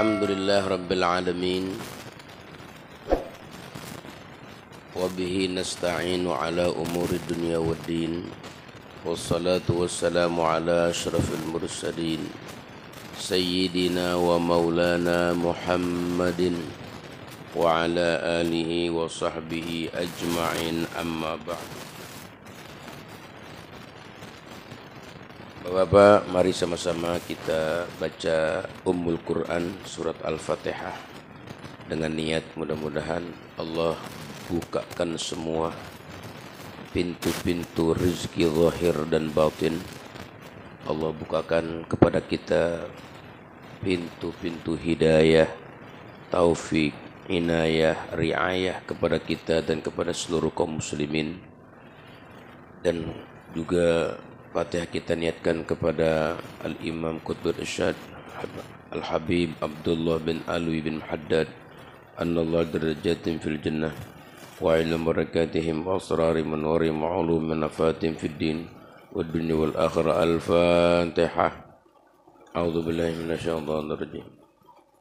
Alhamdulillah Rabbil Alamin. Wabihi nasta'inu ala umuri dunia wa din. Wassalatu wassalamu ala ashrafil mursalin Sayyidina wa maulana Muhammadin wa ala alihi wa sahbihi ajma'in, amma ba'd. Bapak-bapak, mari sama-sama kita baca Ummul Quran surat Al-Fatihah dengan niat mudah-mudahan Allah bukakan semua pintu-pintu rezeki zahir dan batin. Allah bukakan kepada kita pintu-pintu hidayah, taufik, inayah, riayah kepada kita dan kepada seluruh kaum muslimin. Dan juga Fatihah kita niatkan kepada Al-Imam Qutbul Irsyad Al-Habib Abdullah bin Alwi bin Haddad annallahu darajatin fil jannah wa ilmu barakatihim wa asrari manwari ma'ulum manafatim fid din wa dunya wal akhirah. Al-Fatihah. A'udzu billahi minasyaitonir rajim.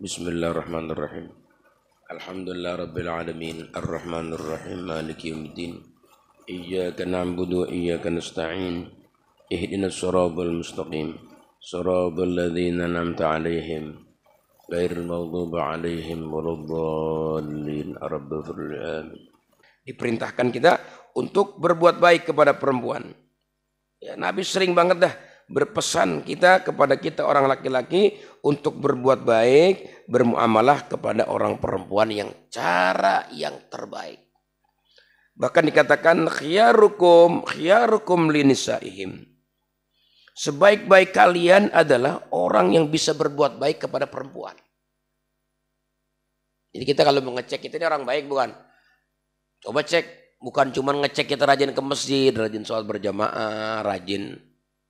Bismillahirrahmanirrahim. Alhamdulillah rabbil alamin arrahmanir rahim maliki yaumiddin. Iyyaka na'budu wa iyyaka nasta'in. Ihdinas siratal mustaqim siratal ladzina an'amta 'alaihim ghairil maghdubi 'alaihim waladdallin. Amin. Diperintahkan kita untuk berbuat baik kepada perempuan. Ya, Nabi sering banget dah berpesan kita kepada kita orang laki-laki untuk berbuat baik, bermuamalah kepada orang perempuan yang cara yang terbaik. Bahkan dikatakan khiyarukum linisaihim. Sebaik-baik kalian adalah orang yang bisa berbuat baik kepada perempuan. Jadi kita kalau mengecek kita ini orang baik bukan? Coba cek, bukan cuma ngecek kita rajin ke masjid, rajin sholat berjamaah, rajin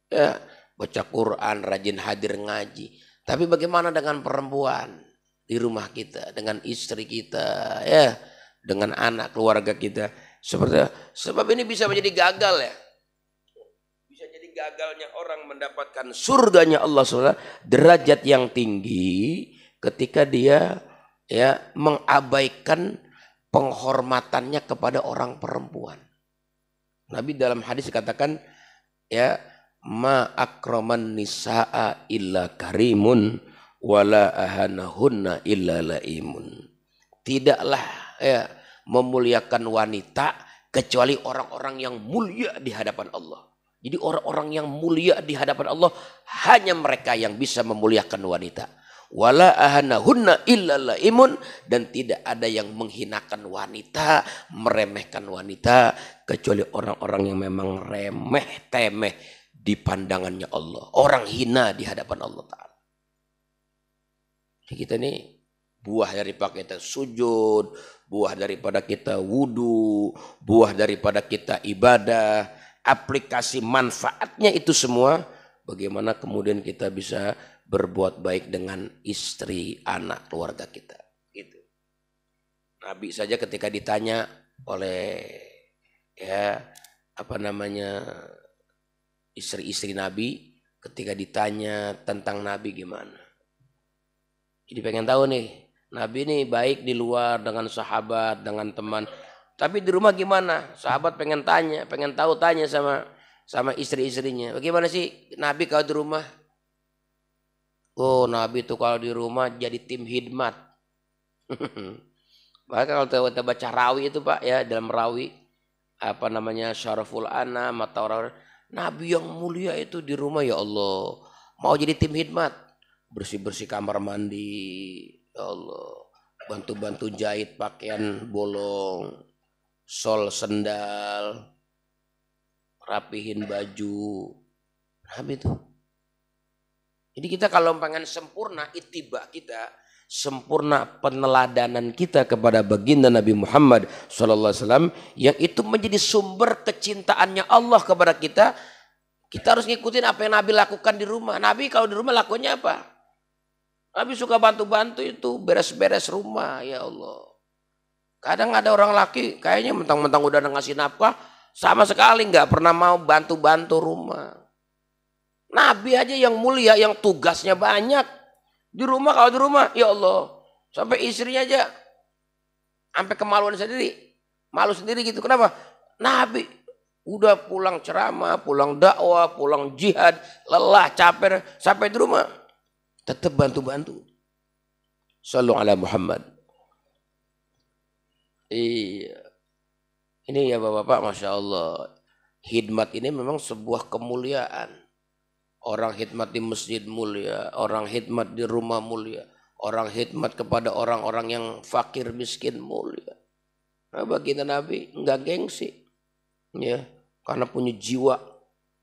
ya, baca Quran, rajin hadir ngaji. Tapi bagaimana dengan perempuan di rumah kita, dengan istri kita, ya, dengan anak keluarga kita? Sebab ini bisa menjadi gagal ya. Gagalnya orang mendapatkan surganya Allah SWT, derajat yang tinggi ketika dia ya mengabaikan penghormatannya kepada orang perempuan. Nabi dalam hadis katakan ya, ma akraman nisaa illa karimun wala ahanahunna illa laimun. Tidaklah ya memuliakan wanita kecuali orang-orang yang mulia di hadapan Allah. Jadi orang-orang yang mulia di hadapan Allah hanya mereka yang bisa memuliakan wanita. Wala ahanahunna illa laimun, dan tidak ada yang menghinakan wanita, meremehkan wanita kecuali orang-orang yang memang remeh temeh di pandangannya Allah. Orang hina di hadapan Allah Ta'ala. Jadi kita ini buah daripada kita sujud, buah daripada kita wudu, buah daripada kita ibadah. Aplikasi manfaatnya itu semua bagaimana kemudian kita bisa berbuat baik dengan istri, anak, keluarga kita gitu. Nabi saja ketika ditanya oleh ya istri-istri Nabi, ketika ditanya tentang Nabi gimana, jadi pengen tahu nih Nabi ini baik di luar dengan sahabat, dengan teman. Tapi di rumah gimana? Sahabat pengen tahu tanya sama istri-istrinya. Bagaimana sih Nabi kalau di rumah? Oh, Nabi itu kalau di rumah jadi tim hidmat. Bahkan kalau kita baca rawi itu Pak ya, dalam rawi Syaraful Anam atau orang Nabi yang mulia itu di rumah ya Allah mau jadi tim hidmat, bersih-bersih kamar mandi, ya Allah, bantu-bantu jahit pakaian bolong, sol sendal, rapihin baju. Nabi itu. Jadi kita kalau pengen sempurna ittiba kita, sempurna peneladanan kita kepada baginda Nabi Muhammad SAW yang itu menjadi sumber kecintaannya Allah kepada kita, kita harus ngikutin apa yang Nabi lakukan di rumah. Nabi kalau di rumah lakukannya apa? Nabi suka bantu-bantu itu, beres-beres rumah, ya Allah. Kadang ada orang laki kayaknya mentang-mentang udah ngasih nafkah, sama sekali nggak pernah mau bantu-bantu rumah. Nabi aja yang mulia, yang tugasnya banyak, Di rumah, kalau di rumah, ya Allah, sampai istrinya aja sampai kemaluan sendiri, malu sendiri gitu. Kenapa? Nabi udah pulang ceramah, pulang dakwah, pulang jihad, lelah, capek, sampai di rumah tetap bantu-bantu. Sallu ala Muhammad. Iya. Ini ya Bapak-bapak, Masya Allah. Khidmat ini memang sebuah kemuliaan. Orang khidmat di masjid mulia, orang khidmat di rumah mulia, orang khidmat kepada orang-orang yang fakir miskin mulia. Nah, baginda Nabi enggak gengsi, ya, karena punya jiwa,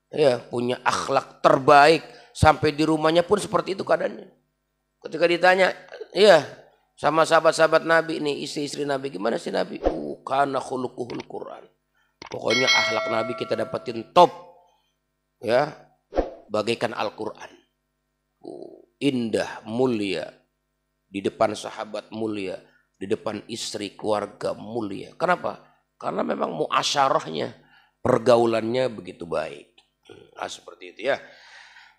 ya, punya akhlak terbaik. Sampai di rumahnya pun seperti itu keadaannya. Ketika ditanya, ya, sama sahabat-sahabat Nabi ini, istri-istri Nabi, gimana sih Nabi? Kana khuluquhul Quran. Pokoknya akhlak Nabi kita dapetin top, ya, bagaikan Al-Quran. Indah, mulia, di depan sahabat mulia, di depan istri, keluarga mulia. Kenapa? Karena memang muasyarahnya, pergaulannya begitu baik. Nah, seperti itu ya.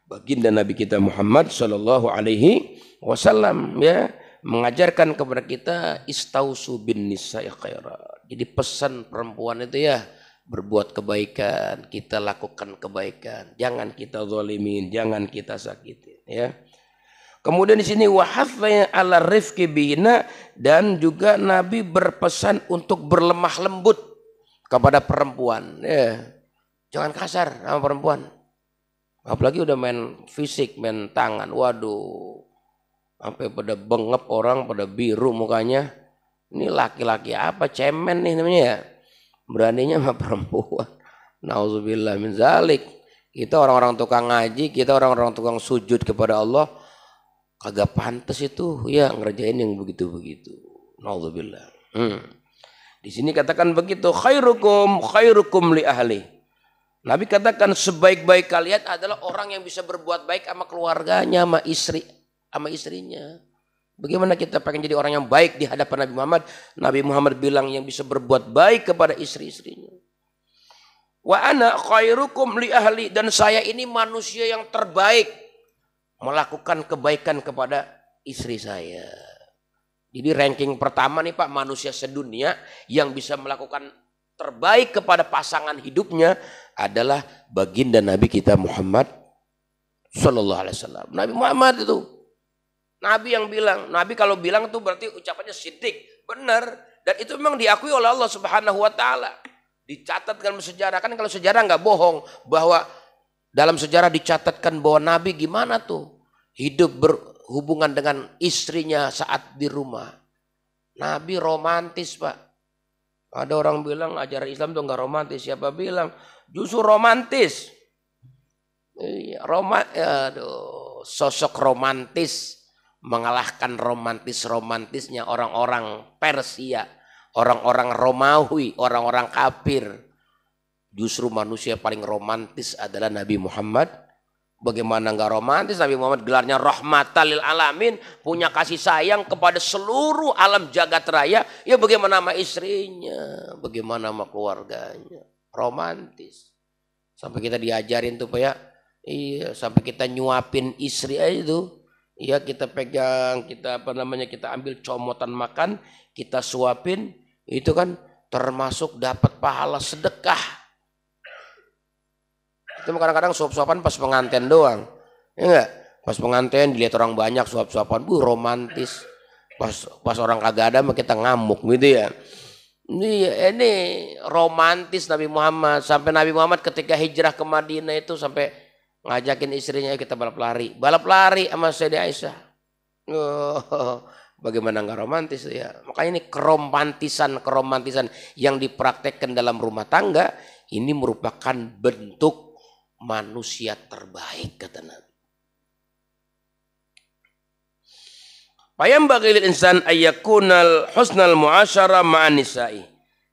Baginda Nabi kita Muhammad Sallallahu Alaihi Wasallam, ya, mengajarkan kepada kita istausu bin nisa'i khairan. Jadi pesan perempuan itu ya, berbuat kebaikan, kita lakukan kebaikan, jangan kita zalimin, jangan kita sakitin, ya. Kemudian di sini wahathna ala rifqi bihina, dan juga Nabi berpesan untuk berlemah lembut kepada perempuan, ya. Jangan kasar sama perempuan. Apalagi udah main fisik, main tangan, waduh, sampai pada bengep orang, pada biru mukanya. Ini laki-laki apa, cemen nih namanya ya. Beraninya sama perempuan. Nauzubillah min zalik. Kita orang-orang tukang ngaji, kita orang-orang tukang sujud kepada Allah, kagak pantas itu ya ngerjain yang begitu-begitu. Nauzubillah. Di sini katakan begitu, khairukum li ahli. Nabi katakan sebaik-baik kalian adalah orang yang bisa berbuat baik sama keluarganya, sama istrinya. Bagaimana kita pengen jadi orang yang baik di hadapan Nabi Muhammad? Nabi Muhammad bilang yang bisa berbuat baik kepada istri-istrinya. Wa ana khairukum li ahli, dan saya ini manusia yang terbaik melakukan kebaikan kepada istri saya. Jadi ranking pertama nih Pak, manusia sedunia yang bisa melakukan terbaik kepada pasangan hidupnya adalah baginda Nabi kita Muhammad Sallallahu Alaihi Wasallam. Nabi Muhammad itu Nabi yang bilang. Nabi kalau bilang itu berarti ucapannya siddiq, benar, dan itu memang diakui oleh Allah Subhanahu Wa Taala. Dicatat dalam sejarah, kan kalau sejarah nggak bohong, bahwa dalam sejarah dicatatkan bahwa Nabi gimana tuh hidup berhubungan dengan istrinya saat di rumah. Nabi romantis Pak. Ada orang bilang ajaran Islam tuh nggak romantis. Siapa bilang? Justru romantis. Sosok romantis mengalahkan romantisnya orang-orang Persia, orang-orang Romawi, orang-orang kafir. Justru manusia paling romantis adalah Nabi Muhammad. Bagaimana nggak romantis? Nabi Muhammad gelarnya rahmatan lil alamin, punya kasih sayang kepada seluruh alam jagat raya. Ya bagaimana sama istrinya, bagaimana sama keluarganya, romantis. Sampai kita diajarin tuh Pak ya, iya, sampai kita nyuapin istri aja tuh. Iya, kita pegang, kita kita ambil comotan makan, kita suapin, itu kan termasuk dapat pahala sedekah. Itu kadang-kadang suap-suapan pas pengantin doang, ya enggak? Pas pengantin dilihat orang banyak suap-suapan, romantis. Pas orang kagak ada mah kita ngamuk gitu ya. Ini romantis Nabi Muhammad. Sampai Nabi Muhammad ketika hijrah ke Madinah itu sampai ngajakin istrinya kita balap lari sama Sayyidah Aisyah. Bagaimana nggak romantis ya? Makanya ini keromantisan yang dipraktekkan dalam rumah tangga ini merupakan bentuk manusia terbaik kata Nabi. Payam bagil insan ayyakunal husnal muasyara ma'an nisa'i.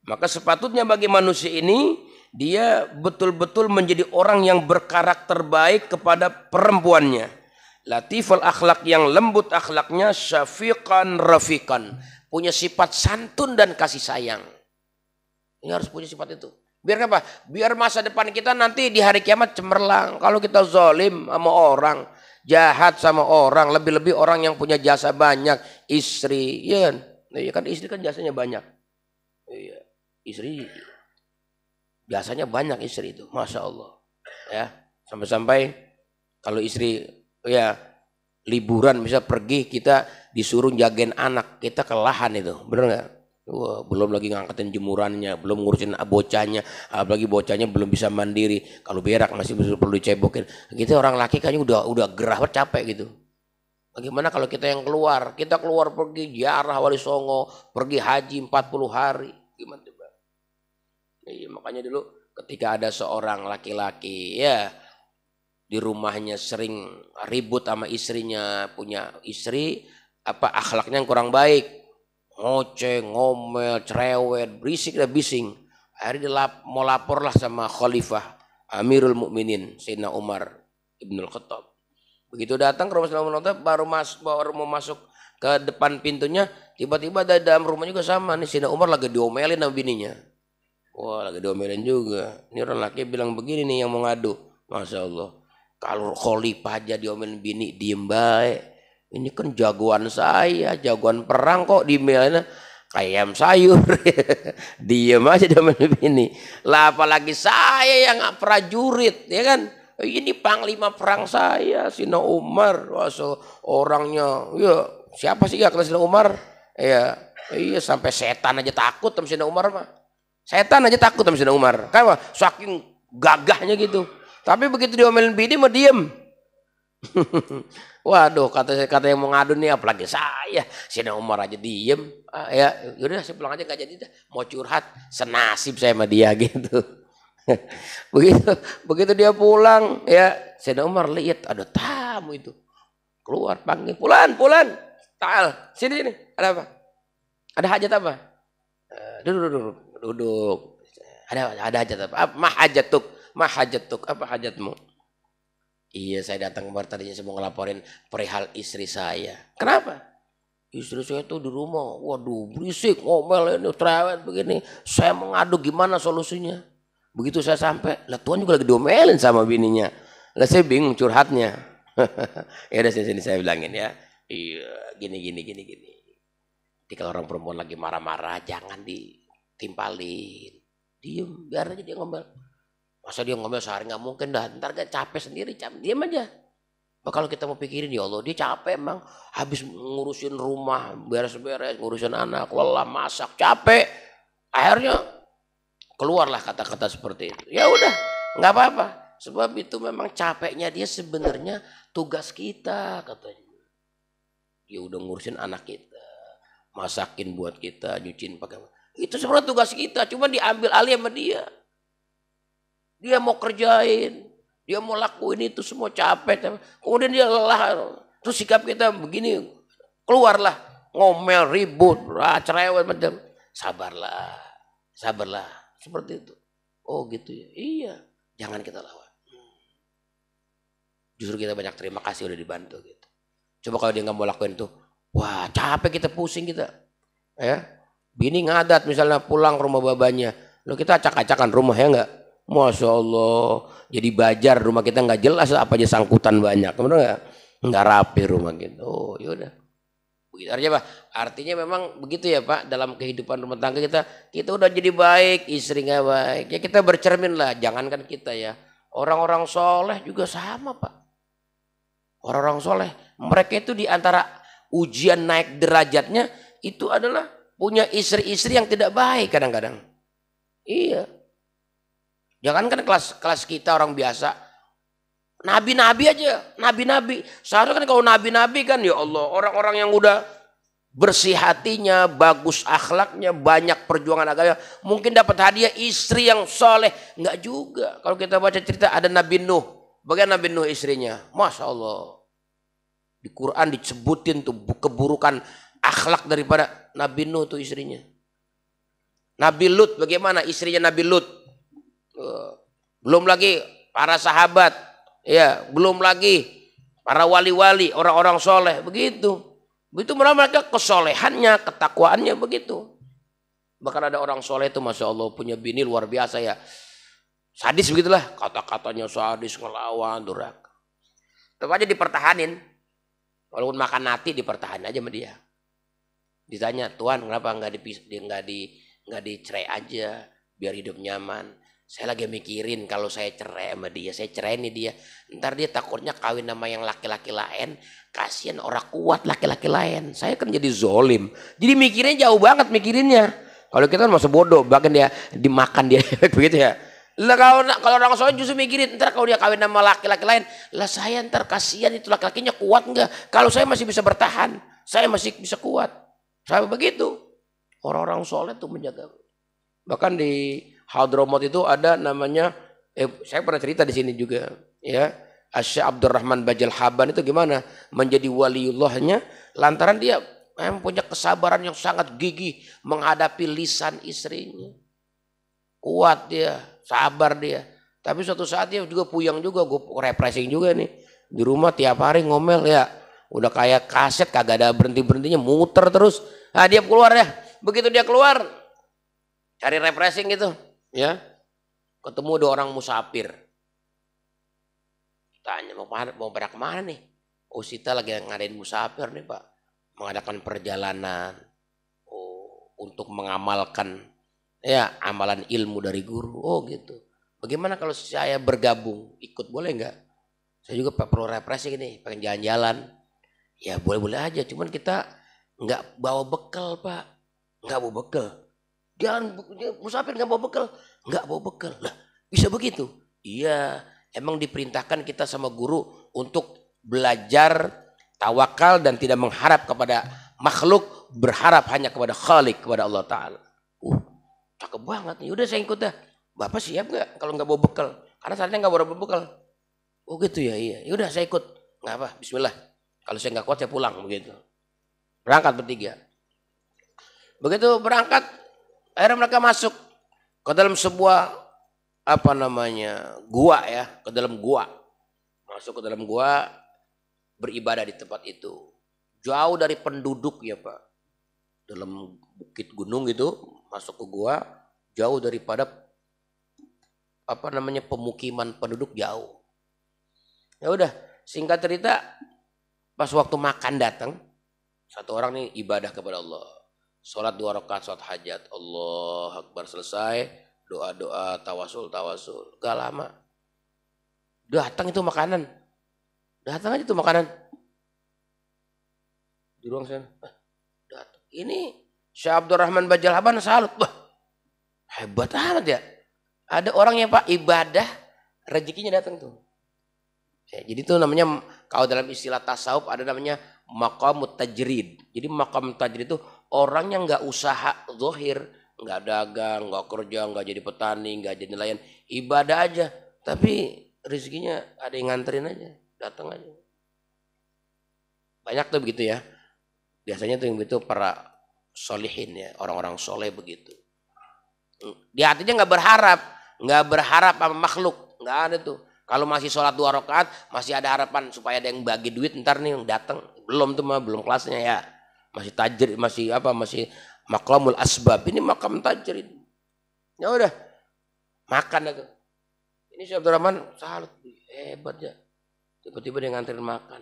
Maka sepatutnya bagi manusia ini dia betul-betul menjadi orang yang berkarakter baik kepada perempuannya. Latiful akhlak, yang lembut akhlaknya, syafiqan rafiqan, punya sifat santun dan kasih sayang. Ini harus punya sifat itu. Biar apa? Biar masa depan kita nanti di hari kiamat cemerlang. Kalau kita zalim sama orang, jahat sama orang, lebih-lebih orang yang punya jasa banyak, istri, ya kan? Iya kan istri kan jasanya banyak. Iya, istri jasanya banyak istri itu, masya Allah. Ya, sampai-sampai kalau istri ya liburan bisa pergi, kita disuruh jagain anak, kita kelelahan itu, bener nggak? Wah, belum lagi ngangkatin jemurannya, belum ngurusin bocahnya, apalagi bocahnya belum bisa mandiri. Kalau berak masih perlu dicebokin. Gitu orang laki kayaknya udah gerah banget, capek gitu. Bagaimana kalau kita yang keluar? Kita keluar pergi ziarah Wali Songo, pergi haji 40 hari. Gimana coba? Iya, makanya dulu ketika ada seorang laki-laki ya di rumahnya sering ribut sama istrinya, punya istri apa akhlaknya yang kurang baik, ngoceh, ngomel, cerewet, berisik dan bising. Akhirnya dia mau lapor lah sama Khalifah Amirul Mukminin Sayyidina Umar Ibnul Khattab. Begitu datang ke rumah Sayyidina Umar baru mau masuk ke depan pintunya, tiba-tiba dari dalam rumah juga sama nih, Sayyidina Umar lagi diomelin sama bininya. Wah, lagi diomelin juga. Ini orang laki bilang begini nih yang mau ngadu. Masya Allah. Kalau Khalifah aja diomelin bini diem baik. Ini kan jagoan saya, jagoan perang kok diomelin kayak ayam sayur. Diem aja diomelin bini. Lah apalagi saya yang prajurit, ya kan? Ini panglima perang saya, Sayyidina Umar. Masya orangnya, ya siapa sih ya kalau Sayyidina Umar? Ya, iya sampai setan aja takut sama Sayyidina Umar mah. Setan aja takut sama Sayyidina Umar. Kan saking gagahnya gitu. Tapi begitu diomelin bini mah diem. Waduh, kata yang mau ngadu nih apalagi saya. Sayyidina Umar aja diem. Ya udah saya pulang aja, nggak jadi dah. Mau curhat senasib saya sama dia gitu. begitu dia pulang ya Sayyidina Umar lihat ada tamu itu. Keluar panggil, "Pulan. Ta'al, sini. Ada apa? Ada hajat apa?" Duduk. Ada hajat apa? Mah hajatuk, apa hajatmu? Iya, saya datang kemarin tadinya saya mau ngelaporin perihal istri saya. Kenapa? Istri saya tuh di rumah, waduh berisik, ngomel ini, cerewet begini. Saya mau ngadu gimana solusinya? Begitu saya sampai, lah Tuhan juga lagi diomelin sama bininya. Lah saya bingung curhatnya. Ya udah sini saya bilangin ya. Iya, gini. Jadi kalau orang perempuan lagi marah-marah jangan ditimpalin. Diem, biar aja dia ngomel. Masa dia ngomel sehari nggak mungkin dah. Ntar kan capek sendiri, diem aja. Nah, kalau kita mau pikirin ya Allah, dia capek emang. Habis ngurusin rumah, beres-beres, ngurusin anak, lelah masak, capek. Akhirnya keluarlah kata-kata seperti itu. Ya udah, nggak apa-apa. Sebab itu memang capeknya dia sebenarnya tugas kita katanya. Dia udah ngurusin anak kita, masakin buat kita, nyuciin pakai. Itu sebenarnya tugas kita, cuma diambil alih sama dia. Dia mau kerjain, dia mau lakuin itu semua capek. Kemudian dia lelah, terus sikap kita begini, keluarlah ngomel, ribut, cerewet macam. Sabarlah, seperti itu. Oh gitu ya, iya, jangan kita lawan. Justru kita banyak terima kasih udah dibantu gitu. Coba kalau dia nggak mau lakuin itu, wah capek kita, pusing kita, ya. Bini ngadat misalnya pulang ke rumah babanya, lo kita acak-acakan rumah ya enggak? Masya Allah, jadi bajar rumah kita nggak jelas apa aja sangkutan banyak, benar nggak rapi rumah gitu. Oh yaudah, begitu aja Pak. Artinya memang begitu ya Pak, dalam kehidupan rumah tangga kita udah jadi baik, istri nggak baik, ya kita bercermin lah. Jangankan kita ya, orang-orang soleh juga sama Pak. Orang-orang soleh, mereka itu diantara ujian naik derajatnya itu adalah punya istri-istri yang tidak baik kadang-kadang. Iya. Jangan kan kelas kita orang biasa. Nabi-nabi aja, nabi-nabi. Seharusnya kan kalau nabi-nabi kan ya Allah, orang-orang yang udah bersih hatinya, bagus akhlaknya, banyak perjuangan agama, mungkin dapat hadiah istri yang soleh. Enggak juga. Kalau kita baca cerita ada Nabi Nuh. Bagaimana Nabi Nuh istrinya? Masya Allah. Di Quran disebutin tuh keburukan akhlak daripada Nabi Nuh tuh istrinya. Nabi Lut, bagaimana istrinya Nabi Lut? Belum lagi para sahabat, ya, belum lagi para wali-wali, orang-orang soleh, begitu. Begitu mereka kesolehannya, ketakwaannya begitu. Bahkan ada orang soleh itu, masya Allah, punya bini luar biasa ya, sadis begitulah, kata-katanya sadis, ngelawan, durhaka. tetap aja dipertahanin. Walaupun makan nati dipertahanin aja sama dia. Ditanya, Tuhan kenapa nggak dicerai aja biar hidup nyaman. Saya lagi mikirin kalau saya cerai sama dia, saya cerai nih dia. Ntar dia takutnya kawin sama yang laki-laki lain, kasihan orang kuat laki-laki lain. Saya kan jadi zolim. Jadi mikirnya jauh banget mikirinnya. Kalau kita kan masa bodoh, bahkan dia dimakan dia begitu ya. Lah kalau orang soleh justru mikirin ntar kalau dia kawin sama laki-laki lain, lah saya ntar kasihan itu laki-lakinya kuat enggak? Kalau saya masih bisa bertahan, saya masih bisa kuat. Saya begitu. Orang-orang soleh tuh menjaga. Bahkan di Hadramut itu ada namanya, saya pernah cerita di sini juga, ya. Syekh Abdurrahman Bajal Haban itu gimana menjadi waliullahnya lantaran dia punya kesabaran yang sangat gigih menghadapi lisan istrinya. Kuat dia, sabar dia. Tapi suatu saat dia juga puyeng juga, gue repressing juga nih. Di rumah tiap hari ngomel ya. Udah kayak kaset kagak ada berhenti-berhentinya, muter terus. Nah dia keluar ya. Begitu dia keluar, cari refreshing gitu. Ya, ketemu dua orang musafir. Tanya mau pada kemana nih? Oh Sita lagi ngadain musafir nih Pak. Mengadakan perjalanan. Oh, untuk mengamalkan ya amalan ilmu dari guru. Oh gitu. Bagaimana kalau saya bergabung? Ikut boleh nggak? Saya juga perlu refreshing nih, pengen jalan-jalan. Ya boleh-boleh aja, cuman kita nggak bawa bekal Pak. Nggak bawa bekal. Jangan musafir nggak bawa bekal, nggak bawa bekal. Lah, bisa begitu? Iya, emang diperintahkan kita sama guru untuk belajar tawakal dan tidak mengharap kepada makhluk, berharap hanya kepada Khalik, kepada Allah Taala. Cakep banget nih. Udah saya ikut dah. Bapak siap nggak kalau nggak bawa bekal? Karena saatnya nggak bawa bekal. Oh gitu ya, iya. Yaudah saya ikut. Nggak apa, Bismillah. Kalau saya nggak kuat saya pulang begitu. Berangkat bertiga. Begitu berangkat. Akhirnya mereka masuk ke dalam sebuah gua ya, ke dalam gua. Masuk ke dalam gua, beribadah di tempat itu. Jauh dari penduduk ya Pak. Dalam bukit gunung gitu, masuk ke gua, jauh daripada pemukiman penduduk jauh. Ya udah, singkat cerita, pas waktu makan datang, satu orang nih ibadah kepada Allah. Sholat 2 rakaat, sholat hajat. Allah Akbar selesai. Doa-doa, tawasul. Gak lama. Datang itu makanan. Datang aja itu makanan. Di ruang sana. Datang. Ini Syekh Abdurrahman Bajal Haban salut. Wah, hebat amat ya. Ada orang yang Pak ibadah, rezekinya datang tuh. Ya, jadi itu namanya, kalau dalam istilah tasawuf ada namanya maqamut tajrid. Jadi maqam tajrid itu orang yang nggak usaha zahir, nggak dagang, nggak kerja, nggak jadi petani, nggak jadi nelayan, ibadah aja. Tapi rezekinya ada yang nganterin aja, datang aja. Banyak tuh begitu ya. Biasanya tuh yang begitu para solihin ya, orang-orang soleh begitu. Di hatinya nggak berharap sama makhluk, nggak ada tuh. Kalau masih sholat 2 rakaat, masih ada harapan supaya ada yang bagi duit ntar nih yang datang. Belum tuh mah, belum kelasnya ya. Masih tajrid, masih maqamul asbab. Ini makam tajrid. Ya udah, makan aja. Ini Syekh Abdurrahman salut, hebat ya. Tiba-tiba dia nganterin makan.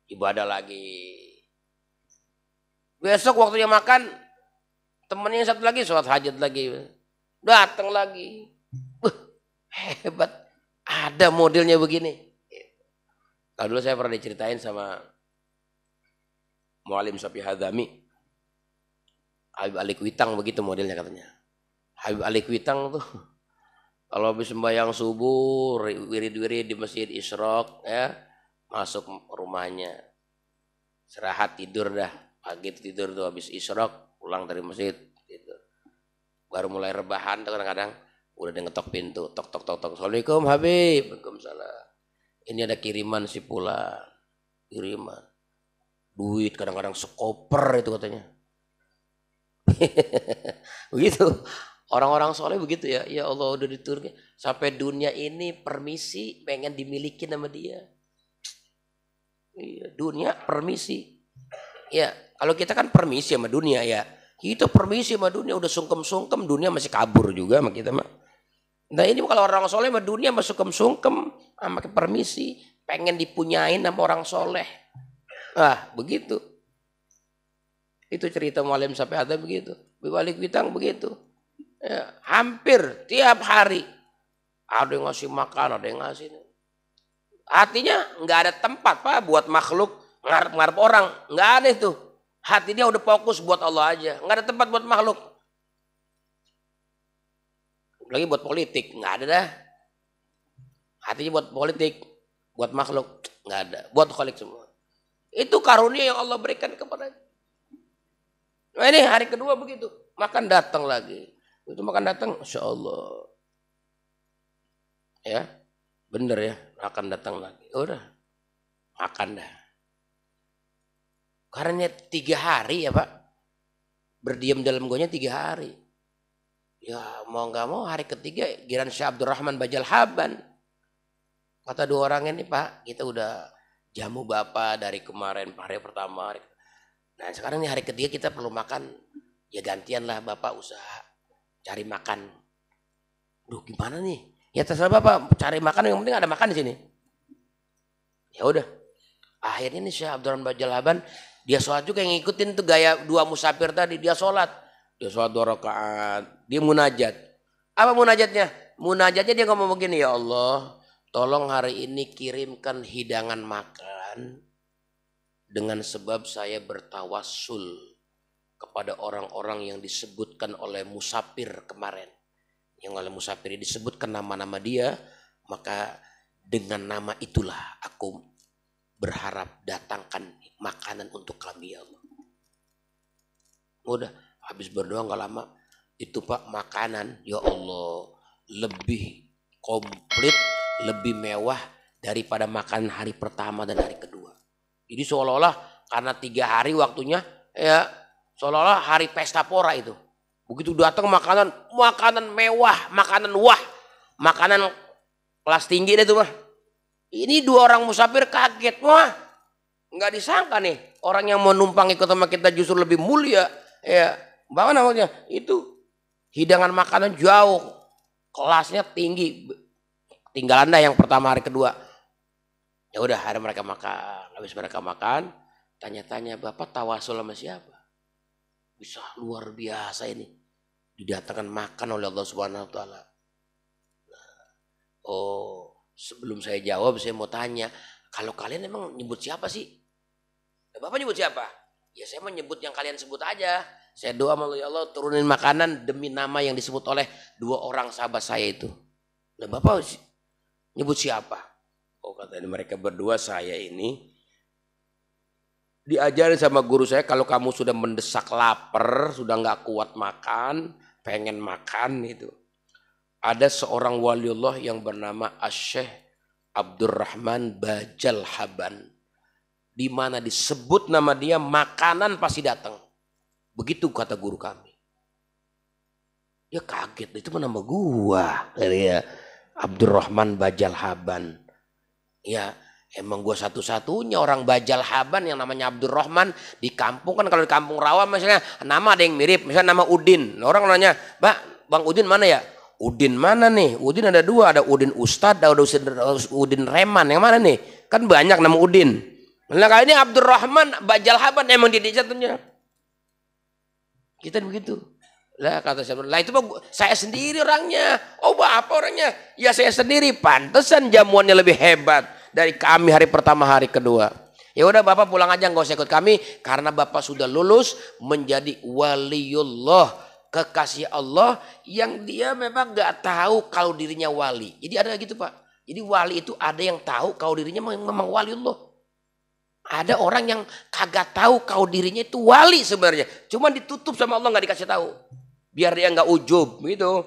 Ibadah lagi. Besok waktunya makan, temennya yang satu lagi sholat hajat lagi. Datang lagi. Hebat, ada modelnya begini. Kalau dulu saya pernah diceritain sama Mualim Sapi Hadami, Habib Ali Kuitang begitu modelnya katanya. Habib Ali Kuitang tuh kalau habis sembahyang subuh, wirid-wirid di masjid Isyraq ya, masuk rumahnya, istirahat tidur dah, pagi tidur tuh habis Isyraq, pulang dari masjid tidur. Baru mulai rebahan tuh kadang-kadang udah dia ngetok pintu, tok. Assalamualaikum Habib. Waalaikumsalam. Ini ada kiriman si Pula. Kiriman. Duit kadang-kadang sekoper itu katanya. Begitu. Orang-orang soleh begitu ya. Ya Allah udah diturunkan. Sampai dunia ini permisi pengen dimiliki sama dia. Iya, dunia permisi. Ya, kalau kita kan permisi sama dunia ya. Kita permisi sama dunia udah sungkem-sungkem, dunia masih kabur juga sama kita mah. Nah ini kalau orang soleh sama dunia masuk sungkem-sungkem, sama permisi, pengen dipunyain sama orang soleh. Ah, begitu. Itu cerita Muallim sampai ada begitu. Balik Bintang begitu. Ya, hampir tiap hari ada yang ngasih makan, ada yang ngasih. Hatinya nggak ada tempat Pak buat makhluk ngarep-ngarep orang, nggak ada itu. Hati dia udah fokus buat Allah aja, nggak ada tempat buat makhluk. Lagi buat politik, nggak ada dah. Hatinya buat politik, buat makhluk, nggak ada. Buat khalik semua. Itu karunia yang Allah berikan kepadanya. Nah ini hari kedua begitu, makan datang lagi. Itu makan datang, Masya Allah. Ya, bener ya, makan datang lagi. Udah, makan dah. Karena 3 hari ya Pak, berdiam dalam gonya 3 hari. Ya mau nggak mau hari ketiga giran Syekh Abdurrahman Bajal Haban. Kata 2 orang ini Pak, kita udah jamu Bapak dari kemarin hari pertama. Nah sekarang nih hari ketiga kita perlu makan. Ya gantian lah Bapak usaha cari makan. Duh gimana nih? Ya terserah Bapak cari makan, yang penting ada makan di sini. Ya udah. Akhirnya nih Syekh Abdurrahman Bajal Haban dia sholat juga yang ngikutin tuh gaya 2 musafir tadi. Dia sholat 2 rakaat. Dia munajat. Apa munajatnya? Munajatnya dia ngomong begini, ya Allah, tolong hari ini kirimkan hidangan makan dengan sebab saya bertawassul kepada orang-orang yang disebutkan oleh musafir kemarin. Yang oleh musafir disebutkan nama-nama dia, maka dengan nama itulah aku berharap datangkan makanan untuk kami ya Allah. Udah habis berdoa nggak lama itu Pak makanan ya Allah lebih komplit, lebih mewah daripada makan hari pertama dan hari kedua. Jadi seolah-olah karena 3 hari waktunya ya seolah-olah hari pesta pora itu. Begitu datang makanan mewah, makanan makanan kelas tinggi deh tuh mah. Ini 2 orang musafir kaget, wah nggak disangka nih orang yang mau numpang ikut sama kita justru lebih mulia, ya bahkan namanya itu hidangan makanan jauh, kelasnya tinggi, tinggalan dah yang pertama hari kedua. Ya udah hari mereka makan, habis mereka makan, tanya-tanya Bapak tawasul sama siapa? Bisa luar biasa ini, didatangkan makan oleh Allah Subhanahu Wa Taala. Oh. Sebelum saya jawab, saya mau tanya, kalau kalian emang nyebut siapa sih? Ya, Bapak nyebut siapa? Ya saya mau nyebut yang kalian sebut aja. Saya doa sama ya Allah turunin makanan demi nama yang disebut oleh 2 orang sahabat saya itu. Nah Bapak nyebut siapa? Oh kata mereka berdua, saya ini diajarin sama guru saya kalau kamu sudah mendesak lapar, sudah nggak kuat makan, pengen makan itu. Ada seorang waliullah yang bernama Syekh Abdurrahman Bajal Haban. Di mana disebut nama dia makanan pasti datang. Begitu kata guru kami. Dia kaget, itu nama gua. Ya, Abdurrahman Bajal Haban. Ya emang gua satu-satunya orang Bajal Haban yang namanya Abdurrahman. Di kampung kan kalau di kampung rawa misalnya nama ada yang mirip. Misalnya nama Udin. Orang nanya, Bang Udin mana ya? Udin mana nih? Udin ada 2, ada Udin Ustadz, ada Udin Reman. Yang mana nih? Kan banyak nama Udin. Nah kali ini Abdurrahman Bajal Haban emang dia jatuhnya. Kita begitu. Lah kata saya, lah itu saya sendiri orangnya. Oh apa orangnya? Ya saya sendiri. Pantesan jamuannya lebih hebat dari kami hari pertama hari kedua. Ya udah Bapak pulang aja nggak usah ikut kami karena Bapak sudah lulus menjadi waliullah. Kekasih Allah yang dia memang gak tahu kalau dirinya wali. Jadi ada gitu Pak. Jadi wali itu ada yang tahu kalau dirinya memang wali Allah. Ada orang yang kagak tahu kalau dirinya itu wali sebenarnya. Cuma ditutup sama Allah gak dikasih tahu. Biar dia gak ujub gitu.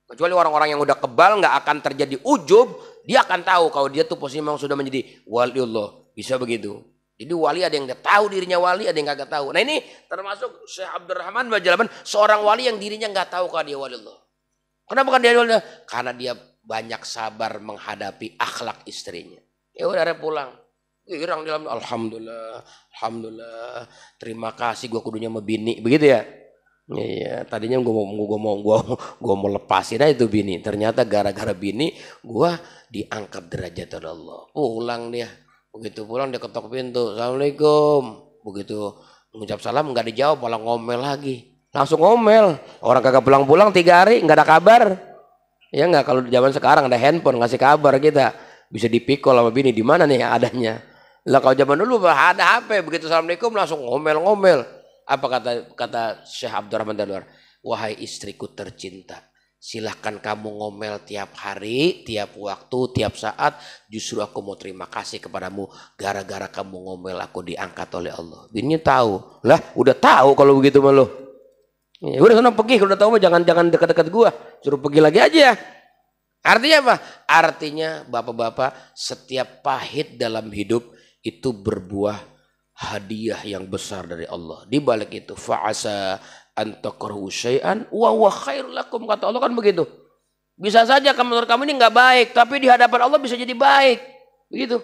Kecuali orang-orang yang udah kebal gak akan terjadi ujub. Dia akan tahu kalau dia tuh posisinya memang sudah menjadi wali Allah. Bisa begitu. Jadi wali ada yang tahu dirinya wali, ada yang kagak tahu. Nah ini termasuk Syekh Abdurrahman Bajal Haban, seorang wali yang dirinya nggak tahu kalau dia wali Allah. Kenapa kan dia wali Allah? Karena dia banyak sabar menghadapi akhlak istrinya. Ya udah ada pulang. Girang dalam alhamdulillah, alhamdulillah. Terima kasih gua kudunya sama bini, begitu ya. Iya, tadinya gua mau lepasin aja itu bini. Ternyata gara-gara bini gua diangkat derajat oleh Allah. Pulang dia. Begitu pulang dia ketok pintu. Assalamualaikum. Begitu mengucap salam nggak dijawab malah ngomel lagi. Langsung ngomel. Orang kagak pulang-pulang 3 hari nggak ada kabar. Ya nggak, kalau di zaman sekarang ada handphone ngasih kabar kita. Bisa dipikul sama bini di mana nih adanya. Lah kalau zaman dulu ada HP, begitu assalamualaikum langsung ngomel-ngomel. Apa kata Syekh Abdurrahman Dalwar? Wahai istriku tercinta, silahkan kamu ngomel tiap hari, tiap waktu, tiap saat. Justru aku mau terima kasih kepadamu. Gara-gara kamu ngomel aku diangkat oleh Allah. Bininya tahu. Lah udah tahu kalau begitu malu. Ya, udah sana pergi, udah tahu mah jangan dekat-dekat gua. Suruh pergi lagi aja. Artinya apa? Artinya bapak-bapak, setiap pahit dalam hidup itu berbuah hadiah yang besar dari Allah. Di balik itu fa'asa an takrahu syai'an wa huwa khairul lakum, kata Allah kan begitu. Bisa saja menurut kamu ini nggak baik, tapi di hadapan Allah bisa jadi baik. Begitu.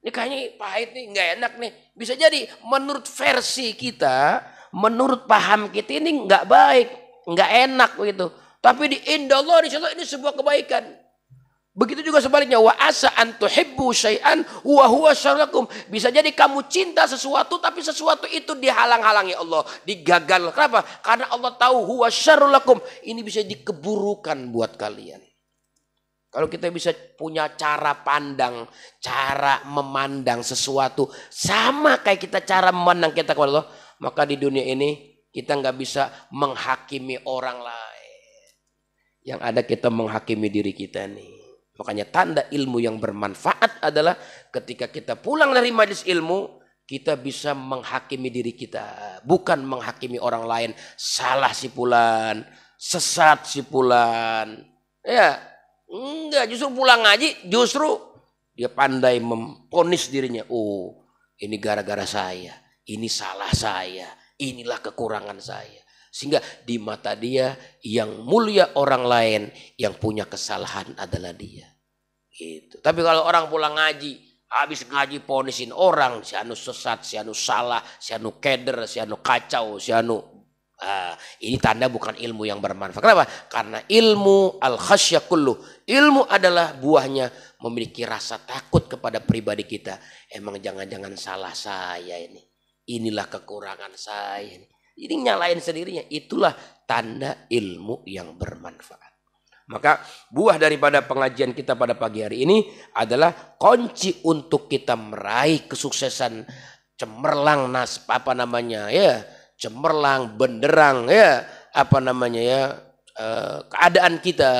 Ini kayaknya pahit nih, nggak enak nih. Bisa jadi menurut versi kita, menurut paham kita ini nggak baik, nggak enak begitu. Tapi di indah Allah ini sebuah kebaikan. Begitu juga sebaliknya, wa asa an tuhibbu syai'an wa huwa syarrun lakum. Bisa jadi kamu cinta sesuatu tapi sesuatu itu dihalang-halangi Allah, digagal. Kenapa? Karena Allah tahu huwa syarrun lakum. Ini bisa dikeburukan buat kalian. Kalau kita bisa punya cara pandang, cara memandang sesuatu sama kayak kita cara memandang kita kepada Allah, maka di dunia ini kita nggak bisa menghakimi orang lain. Yang ada kita menghakimi diri kita nih. Makanya tanda ilmu yang bermanfaat adalah ketika kita pulang dari majelis ilmu, kita bisa menghakimi diri kita. Bukan menghakimi orang lain. Salah si fulan, sesat si fulan. Ya, enggak, justru pulang ngaji, justru dia pandai memponis dirinya. Oh, ini gara-gara saya, ini salah saya, inilah kekurangan saya. Sehingga di mata dia yang mulia orang lain, yang punya kesalahan adalah dia. Gitu. Tapi kalau orang pulang ngaji, habis ngaji ponisin orang, si anu sesat, si anu salah, si anu keder, si anu kacau, si anu ini tanda bukan ilmu yang bermanfaat. Kenapa? Karena ilmu al-khasyah kullu. Ilmu adalah buahnya memiliki rasa takut kepada pribadi kita. Emang jangan-jangan salah saya ini. Inilah kekurangan saya ini. Ini nyalain sendirinya. Itulah tanda ilmu yang bermanfaat. Maka buah daripada pengajian kita pada pagi hari ini adalah kunci untuk kita meraih kesuksesan cemerlang cemerlang benderang keadaan kita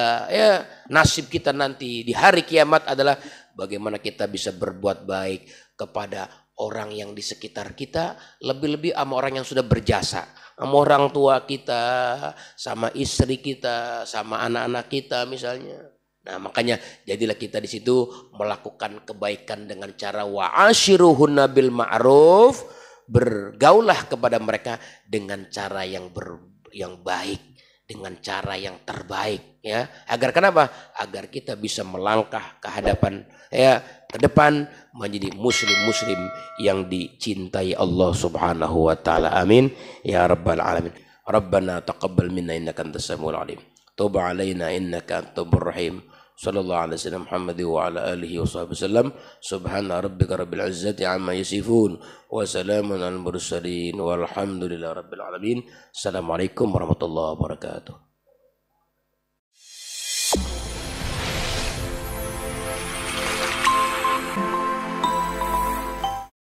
nasib kita nanti di hari kiamat adalah bagaimana kita bisa berbuat baik kepada orang yang di sekitar kita, lebih-lebih sama orang yang sudah berjasa, sama orang tua kita, sama istri kita, sama anak-anak kita misalnya. Nah, makanya jadilah kita di situ melakukan kebaikan dengan cara wa'ashiruhunna bil ma'ruf, bergaulah kepada mereka dengan cara yang baik, dengan cara yang terbaik, ya. Agar kenapa? Agar kita bisa melangkah ke hadapan, ke depan menjadi muslim-muslim yang dicintai Allah Subhanahu wa taala. Amin ya rabbal alamin. Rabbana taqabbal minna innaka antas samiul alim. Tub alaina innaka at-tawwabur rahim. Sallallahu alaihi wasallam Muhammad wa ala alihi wa sahbihi wasallam. Subhana rabbika rabbil izzati amma yasifun wa salamun alal mursalin walhamdulillahi rabbil alamin. Assalamualaikum warahmatullahi wabarakatuh.